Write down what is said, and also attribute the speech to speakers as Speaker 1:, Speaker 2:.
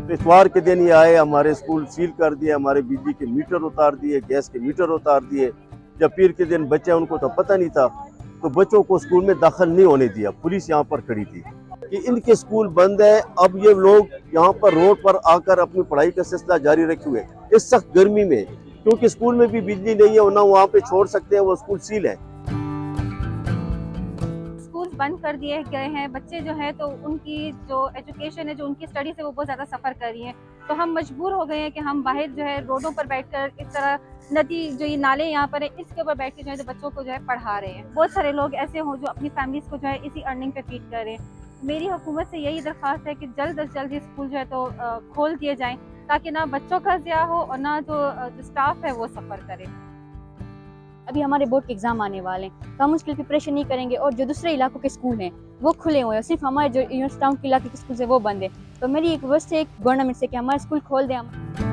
Speaker 1: तो इतवार के दिन ये आए, हमारे स्कूल सील कर दिए, हमारे बिजली के मीटर उतार दिए, गैस के मीटर उतार दिए। जब पीर के दिन बच्चे, उनको तो पता नहीं था, तो बच्चों को स्कूल में दाखिल नहीं होने दिया। पुलिस यहाँ पर खड़ी थी कि इनके स्कूल बंद है। अब ये लोग यहाँ पर रोड पर आकर अपनी पढ़ाई का सिलसिला जारी रखे हुए इस सख्त गर्मी में, क्योंकि स्कूल में भी बिजली नहीं है और ना वहाँ पे छोड़ सकते हैं, वो स्कूल सील है।
Speaker 2: स्कूल बंद कर दिए गए हैं, बच्चे जो है तो उनकी जो एजुकेशन है, जो उनकी स्टडीज है, वो बहुत ज़्यादा सफ़र कर रही हैं। तो हम मजबूर हो गए हैं कि हम बाहर जो है रोडों पर बैठकर इस तरह नदी, जो ये नाले यहाँ पर है, इसके ऊपर बैठ के जो है तो बच्चों को जो है पढ़ा रहे हैं। बहुत सारे लोग ऐसे हों जो अपनी फैमिलीज़ को जो है इसी अर्निंग पे फीड कर रहे हैं। मेरी हुकूमत से यही दरख्वास्त है कि जल्द अज जल्द ये स्कूल जो है तो खोल दिए जाएँ, ताकि ना बच्चों का ज़िया हो और ना जो स्टाफ है वो सफ़र करे।
Speaker 3: अभी हमारे बोर्ड के एग्जाम आने वाले हैं, तो हम उसके लिए प्रिपरेशन नहीं करेंगे और जो दूसरे इलाकों के स्कूल हैं वो खुले हुए हैं, सिर्फ हमारे जो यूनिवर्सिटी टाउन के इलाके के स्कूल है वो बंद है। तो मेरी एक रिक्वेस्ट है गवर्नमेंट से कि हमारे स्कूल खोल दें हम।